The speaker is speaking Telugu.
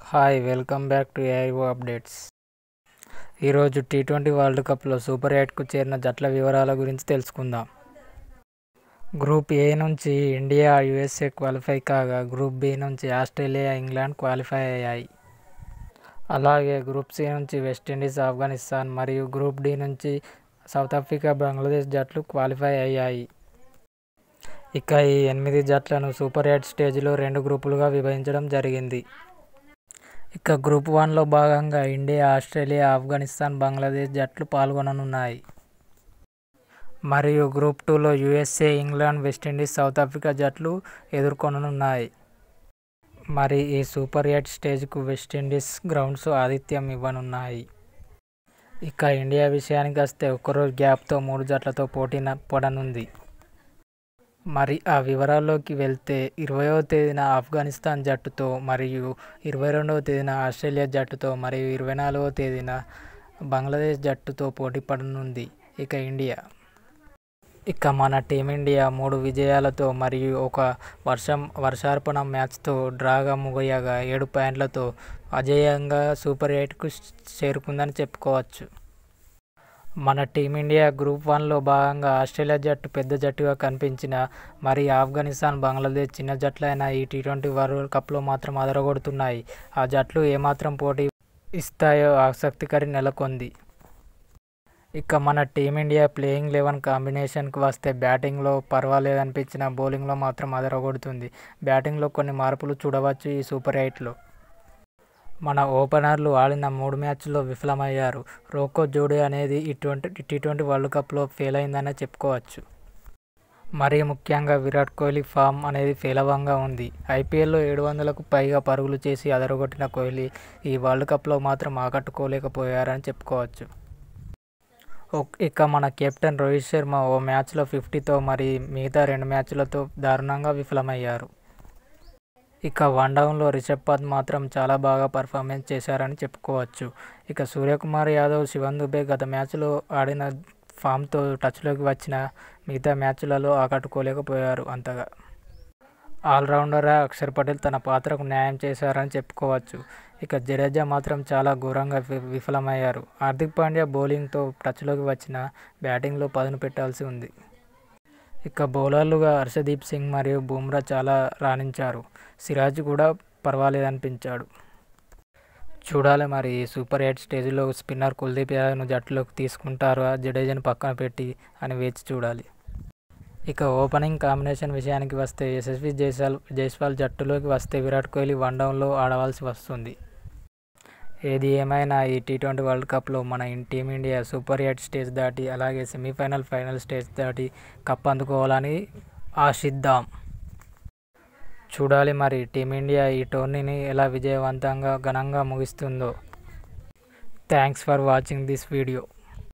Hi welcome back to AIO updates. ఈరోజు టీ20 వరల్డ్ కప్లో సూపర్ 8కు చేరిన జట్ల వివరాల గురించి తెలుసుకుందాం. గ్రూప్ ఏ నుంచి ఇండియా, యూఎస్ఏ క్వాలిఫై కాగా గ్రూప్ బి నుంచి ఆస్ట్రేలియా, ఇంగ్లాండ్ క్వాలిఫై అయ్యాయి. అలాగే గ్రూప్ సి నుంచి వెస్టిండీస్, ఆఫ్ఘనిస్తాన్ మరియు గ్రూప్ డి నుంచి సౌత్ ఆఫ్రికా, బంగ్లాదేశ్ జట్లు క్వాలిఫై అయ్యాయి. ఇక ఈ 8 జట్లను సూపర్ 8 స్టేజ్లో 2 గ్రూపులుగా విభజించడం జరిగింది. ఇక గ్రూప్ 1లో భాగంగా ఇండియా, ఆస్ట్రేలియా, ఆఫ్ఘనిస్తాన్, బంగ్లాదేశ్ జట్లు పాల్గొననున్నాయి. మరియు గ్రూప్ 2లో USA, England, West Indies, south Africa జట్లు ఎదుర్కొననున్నాయి. మరి ఈ సూపర్ 8 స్టేజ్కు వెస్టిండీస్ గ్రౌండ్స్ ఆతిథ్యం ఇవ్వనున్నాయి. ఇక ఇండియా విషయానికి వస్తే ఒక్కరోజు గ్యాప్తో 3 జట్లతో పోటీ పడనుంది. మరి ఆ వివరాల్లోకి వెళ్తే 20వ తేదీన ఆఫ్ఘనిస్తాన్ జట్టుతో మరియు 22వ తేదీన ఆస్ట్రేలియా జట్టుతో మరియు 24వ తేదీన బంగ్లాదేశ్ జట్టుతో పోటీ పడనుంది. ఇక ఇండియా మన టీమిండియా 3 విజయాలతో మరియు ఒక వర్షార్పణ మ్యాచ్తో డ్రాగా ముగియగా 7 పాయింట్లతో అజేయంగా సూపర్ 8కు చేరుకుందని చెప్పుకోవచ్చు. మన టీమిండియా గ్రూప్ 1లో భాగంగా ఆస్ట్రేలియా జట్టు పెద్ద జట్టుగా కనిపించిన మరి ఆఫ్ఘనిస్తాన్, బంగ్లాదేశ్ చిన్న జట్లైన ఈ టీ20 వరల్డ్ కప్లో మాత్రం అదరగొడుతున్నాయి. ఆ జట్లు ఏమాత్రం పోటీ ఇస్తాయో ఆసక్తికరి నెలకొంది. ఇక మన టీమిండియా ప్లేయింగ్ 11 కాంబినేషన్కి వస్తే బ్యాటింగ్లో పర్వాలేదనిపించిన బౌలింగ్లో మాత్రం అదరగొడుతుంది. బ్యాటింగ్లో కొన్ని మార్పులు చూడవచ్చు ఈ సూపర్ 8లో. మన ఓపెనర్లు ఆడిన 3 మ్యాచ్ల్లో విఫలమయ్యారు. రోకో జోడీ అనేది ఈ టీ20 వరల్డ్ కప్లో ఫెయిల్ అయిందనే చెప్పుకోవచ్చు. మరీ ముఖ్యంగా విరాట్ కోహ్లీ ఫామ్ అనేది పేలవంగా ఉంది. ఐపీఎల్లో 700కు పైగా పరుగులు చేసి అదరగొట్టిన కోహ్లీ ఈ వరల్డ్ కప్లో మాత్రం ఆకట్టుకోలేకపోయారని చెప్పుకోవచ్చు. ఇక మన కెప్టెన్ రోహిత్ శర్మ ఓ మ్యాచ్లో 50తో మరి మిగతా 2 మ్యాచ్లతో దారుణంగా విఫలమయ్యారు. ఇక వన్డౌన్లో రిషబ్ పంత్ మాత్రం చాలా బాగా పర్ఫార్మెన్స్ చేశారని చెప్పుకోవచ్చు. ఇక సూర్యకుమార్ యాదవ్, శివమ్ దుబే గత మ్యాచ్లో ఆడిన ఫామ్తో టచ్లోకి వచ్చిన మిగతా మ్యాచ్లలో ఆకట్టుకోలేకపోయారు అంతగా. ఆల్రౌండర్ అక్షర్ పటేల్ తన పాత్రకు న్యాయం చేశారని చెప్పుకోవచ్చు. ఇక జడేజా మాత్రం చాలా ఘోరంగా విఫలమయ్యారు. హార్దిక్ పాండ్యా బౌలింగ్తో టచ్లోకి వచ్చిన బ్యాటింగ్లో పదును పెట్టాల్సి ఉంది. ఇక బౌలర్లుగా హర్షదీప్ సింగ్ మరియు బుమ్రా చాలా రాణించారు. సిరాజ్ కూడా పర్వాలేదనిపించాడు. చూడాలి మరి ఈ సూపర్ 8 స్టేజ్లో స్పిన్నర్ కుల్దీప్ యాదవ్ను జట్టులోకి తీసుకుంటారా, జడేజాను పక్కన పెట్టి అని వేచి చూడాలి. ఇక ఓపెనింగ్ కాంబినేషన్ విషయానికి వస్తే యశస్వి జైస్వాల్ జట్టులోకి వస్తే విరాట్ కోహ్లీ వన్డౌన్లో ఆడవలసి వస్తుంది. ఏది ఏమైనా ఈ టీ20 వరల్డ్ కప్లో మన టీమిండియా సూపర్ 8 స్టేజ్ దాటి అలాగే సెమీఫైనల్, ఫైనల్ స్టేజ్ దాటి కప్ అందుకోవాలని ఆశిద్దాం. చూడాలి మరి టీమిండియా ఈ టోర్నీని ఎలా విజయవంతంగా ఘనంగా ముగిస్తుందో. Thanks for watching this video.